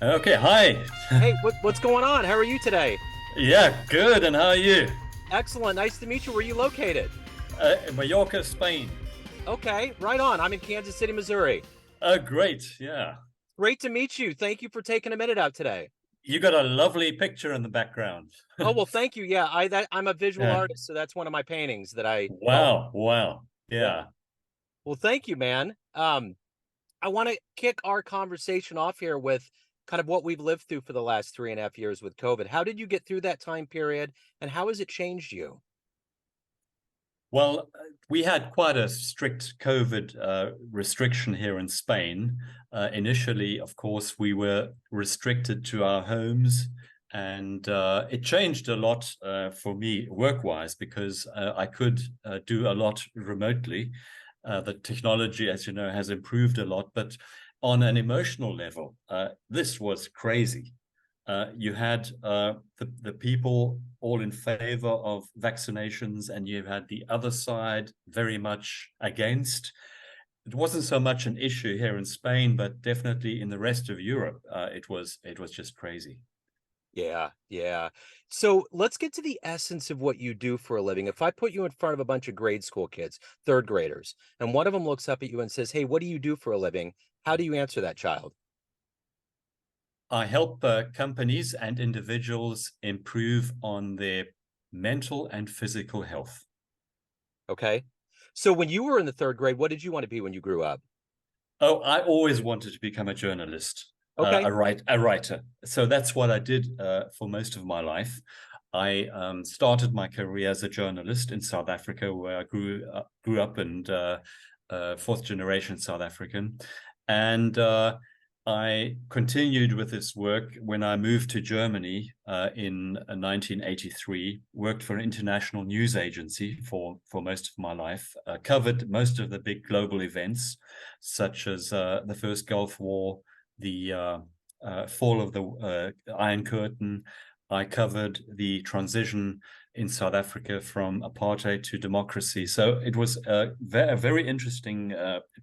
Okay, hi. Hey, what's going on? How are you today? Yeah, good. And how are you? Excellent. Nice to meet you. Where are you located? Majorca, Spain. Okay, right on. I'm in Kansas City, Missouri. Great. Yeah. Great to meet you. Thank you for taking a minute out today. You got a lovely picture in the background. Oh, well, thank you. Yeah, I'm a visual Yeah. artist, so that's one of my paintings that I well, Wow. Wow. yeah. Yeah. Well, thank you, man. I want to kick our conversation off here with kind of what we've lived through for the last 3.5 years with COVID. How did you get through that time period, and how has it changed you? Well, we had quite a strict COVID restriction here in Spain. Initially, of course, we were restricted to our homes, and it changed a lot for me work-wise because I could do a lot remotely. The technology, as you know, has improved a lot, but on an emotional level, this was crazy. You had the people all in favor of vaccinations, and you had the other side very much against. It wasn't so much an issue here in Spain, but definitely in the rest of Europe, it was just crazy. Yeah, yeah. So let's get to the essence of what you do for a living. If I put you in front of a bunch of grade school kids, third graders, and one of them looks up at you and says, "Hey, what do you do for a living?" How do you answer that child? I help companies and individuals improve on their mental and physical health. Okay. So when you were in the third grade, what did you want to be when you grew up? Oh, I always wanted to become a journalist, Okay. a writer. So that's what I did for most of my life. I started my career as a journalist in South Africa, where I grew up and fourth generation South African, and I continued with this work when I moved to Germany in 1983. Worked for an international news agency for most of my life. Covered most of the big global events, such as the First Gulf War, the fall of the Iron Curtain. I covered the transition in South Africa from apartheid to democracy. So it was a very interesting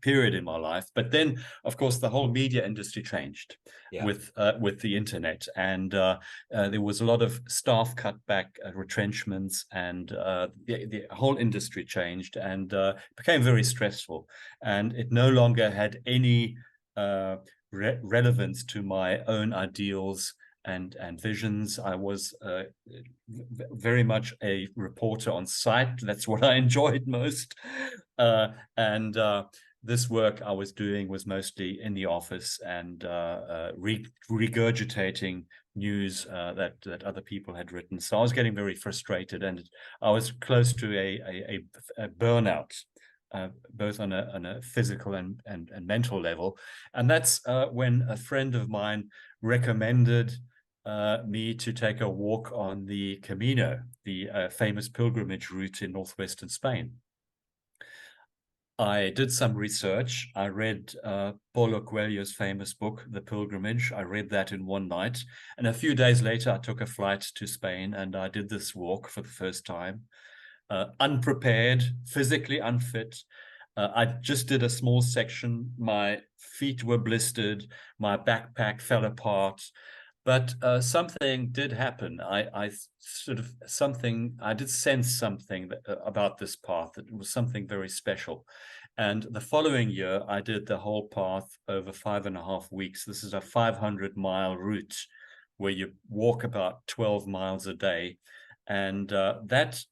period in my life. But then, of course, the whole media industry changed Yeah. with the internet, and there was a lot of staff cutback, retrenchments, and the whole industry changed and became very stressful. And it no longer had any relevance to my own ideals and visions. I was very much a reporter on site. That's what I enjoyed most. And this work I was doing was mostly in the office and regurgitating news that other people had written. So I was getting very frustrated, and I was close to a burnout. Both on a physical and mental level. And that's when a friend of mine recommended me to take a walk on the Camino, the famous pilgrimage route in northwestern Spain. I did some research. I read Paulo Coelho's famous book, The Pilgrimage. I read that in one night. And a few days later, I took a flight to Spain and I did this walk for the first time. Unprepared, physically unfit. I just did a small section. My feet were blistered. My backpack fell apart. But something did happen. I sort of something, I did sense something about this path. That it was something very special. And the following year, I did the whole path over 5.5 weeks. This is a 500-mile route where you walk about 12 miles a day. And that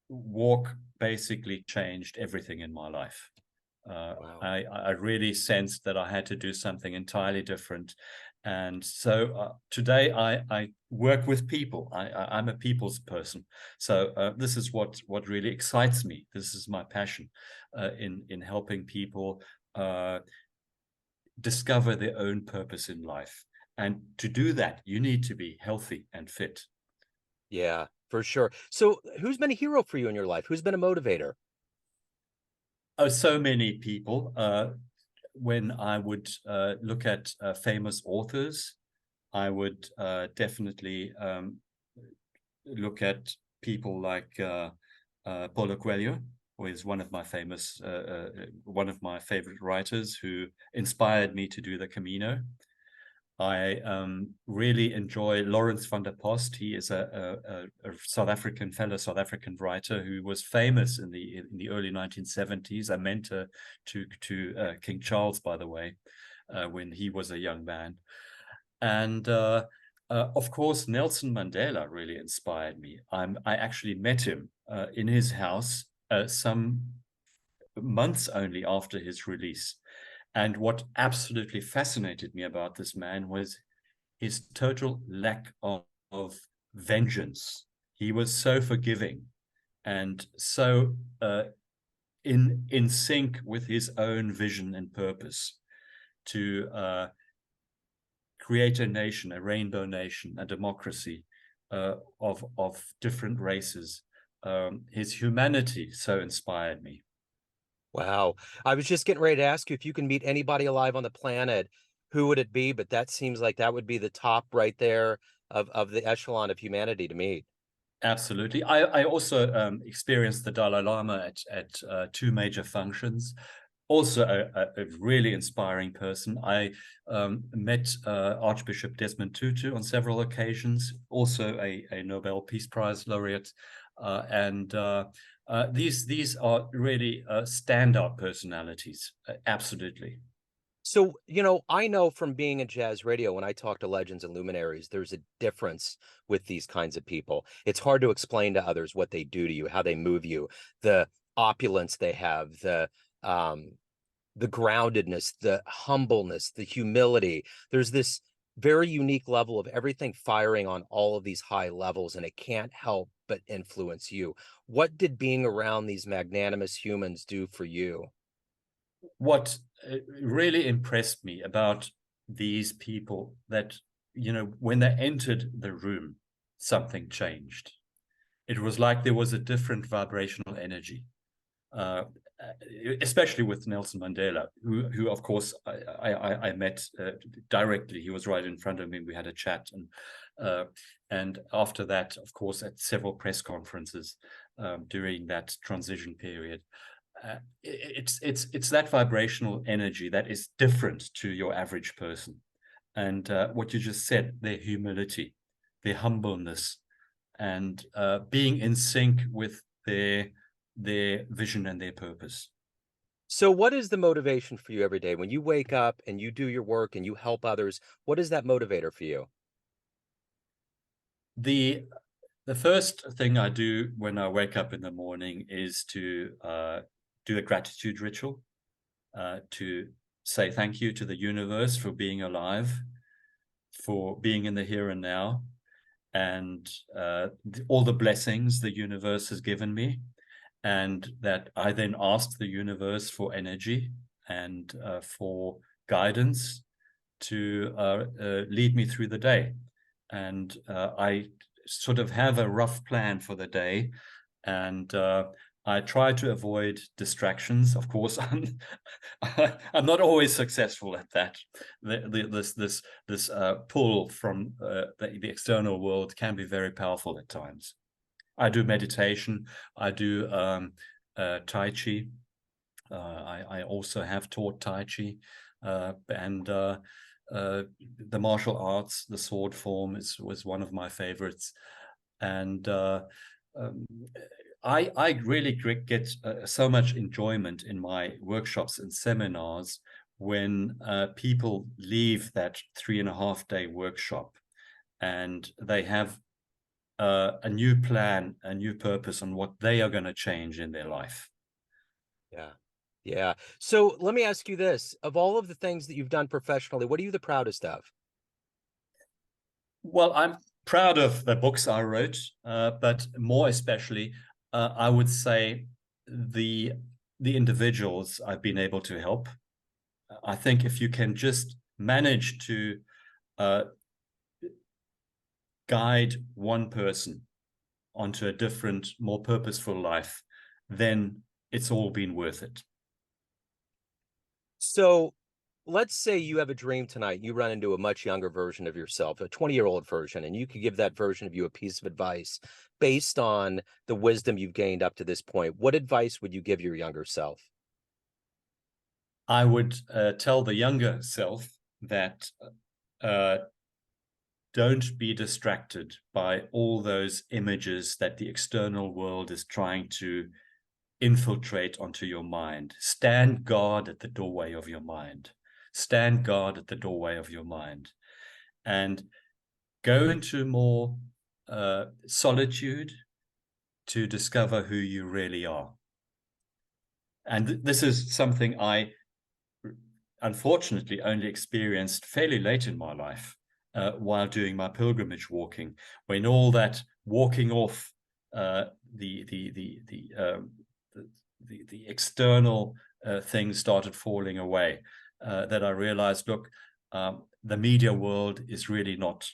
walk basically changed everything in my life. Wow. I really sensed that I had to do something entirely different. And so today I work with people. I'm a people's person. So this is what really excites me. This is my passion in helping people discover their own purpose in life. And to do that, you need to be healthy and fit. Yeah, for sure. So who's been a hero for you in your life? Who's been a motivator? Oh, so many people. When I would look at famous authors, I would definitely look at people like Paulo Coelho, who is one of my favorite writers who inspired me to do the Camino. I really enjoy Lawrence van der Post. He is a fellow South African writer who was famous in the early 1970s, a mentor to King Charles, by the way, when he was a young man. And of course, Nelson Mandela really inspired me. I actually met him in his house some months only after his release. And what absolutely fascinated me about this man was his total lack of vengeance. He was so forgiving and so in sync with his own vision and purpose to create a nation, a rainbow nation, a democracy of different races. His humanity so inspired me. Wow. I was just getting ready to ask you if you can meet anybody alive on the planet, who would it be? But that seems like that would be the top right there of the echelon of humanity to meet. Absolutely. I also experienced the Dalai Lama at two major functions. Also a really inspiring person. I met Archbishop Desmond Tutu on several occasions, also a Nobel Peace Prize laureate. These are really standout personalities. Absolutely. So, I know from being in jazz radio, when I talk to legends and luminaries, there's a difference with these kinds of people. It's hard to explain to others what they do to you, how they move you, the opulence they have, the groundedness, the humbleness, the humility. There's this very unique level of everything firing on all of these high levels, and it can't help but influence you. What did being around these magnanimous humans do for you? What really impressed me about these people that, when they entered the room, something changed. It was like there was a different vibrational energy, especially with Nelson Mandela, who of course I met directly. He was right in front of me. We had a chat, and after that, of course, at several press conferences during that transition period. It's that vibrational energy that is different to your average person, and what you just said, their humility, their humbleness, and being in sync with their vision and their purpose. So, what is the motivation for you every day when you wake up and you do your work and you help others? What is that motivator for you? The the first thing I do when I wake up in the morning is to do a gratitude ritual, to say thank you to the universe for being alive, for being in the here and now, and all the blessings the universe has given me, and that I then ask the universe for energy and for guidance to lead me through the day. And I sort of have a rough plan for the day, and I try to avoid distractions. Of course, I'm not always successful at that. This pull from the external world can be very powerful at times. I do meditation. I do Tai Chi. I also have taught Tai Chi, and the martial arts, the sword form was one of my favorites. And um, I really get so much enjoyment in my workshops and seminars when people leave that 3.5 day workshop and they have a new plan, a new purpose on what they are going to change in their life. Yeah. Yeah. So, let me ask you this. Of all of the things that you've done professionally, what are you the proudest of? Well, I'm proud of the books I wrote, but more especially, I would say the the individuals I've been able to help. I think if you can just manage to uh, guide one person onto a different, more purposeful life, then it's all been worth it. So, let's say you have a dream tonight, you run into a much younger version of yourself, a 20-year-old version, and you could give that version of you a piece of advice based on the wisdom you've gained up to this point. What advice would you give your younger self? I would tell the younger self that uh, don't be distracted by all those images that the external world is trying to infiltrate onto your mind. Stand guard at the doorway of your mind. Stand guard at the doorway of your mind. And go into more solitude to discover who you really are. And this is something I unfortunately only experienced fairly late in my life, while doing my pilgrimage walking, when all that walking off the external things started falling away, that I realized, look, the media world is really not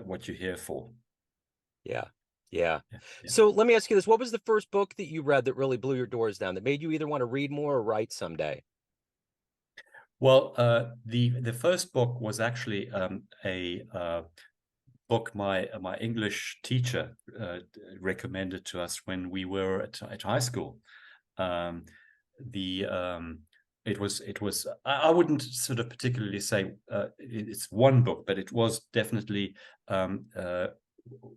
what you're here for. Yeah. Yeah. Yeah. So let me ask you this. What was the first book that you read that really blew your doors down, that made you either want to read more or write someday? Well, the first book was actually a book my English teacher recommended to us when we were at high school. Um, the It was I wouldn't sort of particularly say it's one book, but it was definitely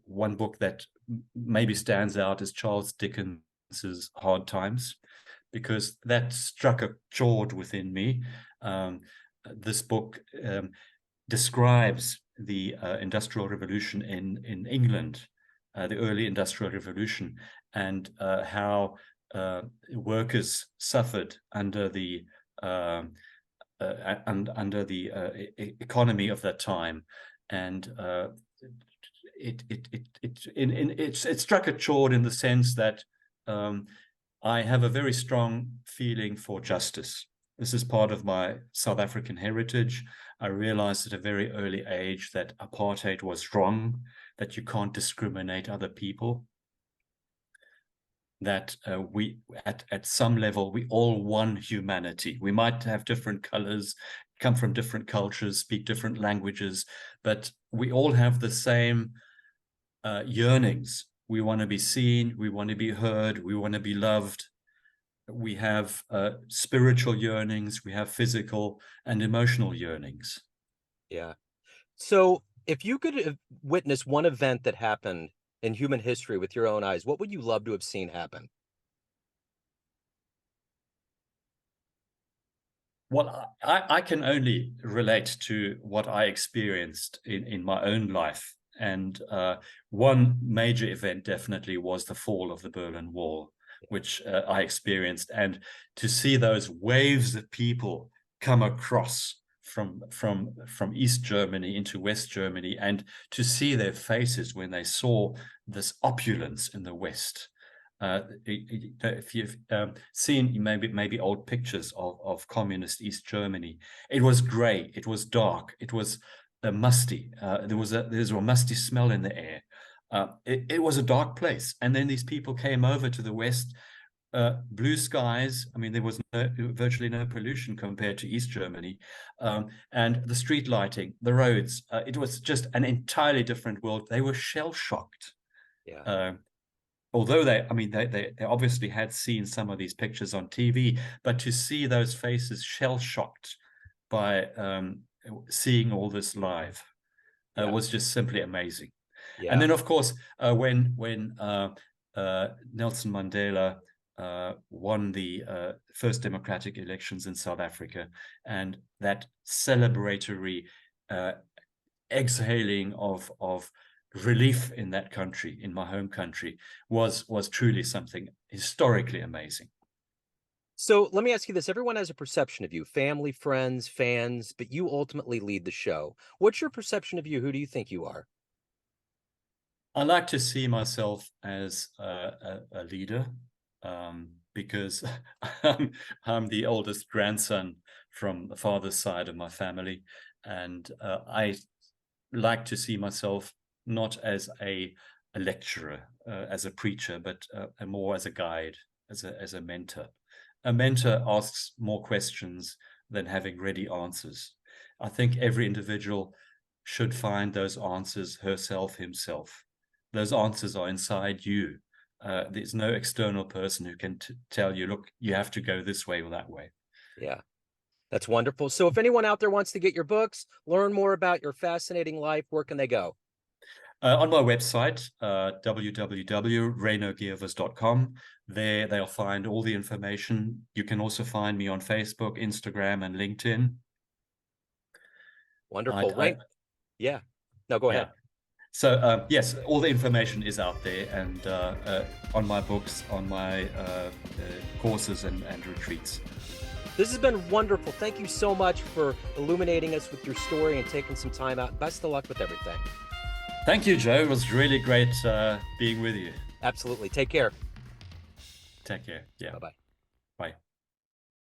one book that maybe stands out as Charles Dickens's Hard Times, because that struck a chord within me. This book describes the Industrial Revolution in England, the early Industrial Revolution, and how workers suffered under the economy of that time, and it struck a chord in the sense that I have a very strong feeling for justice. This is part of my South African heritage. I realized at a very early age that apartheid was wrong, that you can't discriminate other people, that we at some level we all one humanity. We might have different colors, come from different cultures, speak different languages, but we all have the same yearnings. We want to be seen, we want to be heard, we want to be loved. We have spiritual yearnings, we have physical and emotional yearnings. Yeah. So if you could witness one event that happened in human history with your own eyes, what would you love to have seen happen? Well, I can only relate to what I experienced in my own life. And one major event definitely was the fall of the Berlin Wall, which I experienced. And to see those waves of people come across from East Germany into West Germany, and to see their faces when they saw this opulence in the West. If you've seen maybe old pictures of communist East Germany, it was grey, it was dark, it was musty. There was a musty smell in the air. It was a dark place. And then these people came over to the West, blue skies. I mean, there was virtually no pollution compared to East Germany, and the street lighting, the roads. It was just an entirely different world. They were shell shocked. Yeah. Although they obviously had seen some of these pictures on TV, but to see those faces shell shocked by seeing all this live Yeah. was just simply amazing. And Yeah. then, of course, when Nelson Mandela won the first democratic elections in South Africa, and that celebratory exhaling of relief in that country, in my home country, was truly something historically amazing. So let me ask you this. Everyone has a perception of you, family, friends, fans, but you ultimately lead the show. What's your perception of you? Who do you think you are? I like to see myself as a leader, because I'm the oldest grandson from the father's side of my family, and I like to see myself not as a lecturer, as a preacher, but more as a guide, as a mentor. A mentor asks more questions than having ready answers. I think every individual should find those answers herself, himself. Those answers are inside you. There's no external person who can tell you, look, you have to go this way or that way. Yeah. That's wonderful. So if anyone out there wants to get your books, learn more about your fascinating life, where can they go? On my website, www.reinogevers.com. There they'll find all the information. You can also find me on Facebook, Instagram, and LinkedIn. Wonderful. Yeah. No, go ahead. Yeah. So yes, all the information is out there, and on my books, on my courses and retreats. This has been wonderful. Thank you so much for illuminating us with your story and taking some time out. Best of luck with everything. Thank you, Joe. It was really great being with you. Absolutely. Take care. Take care. Yeah. Bye-bye. Bye.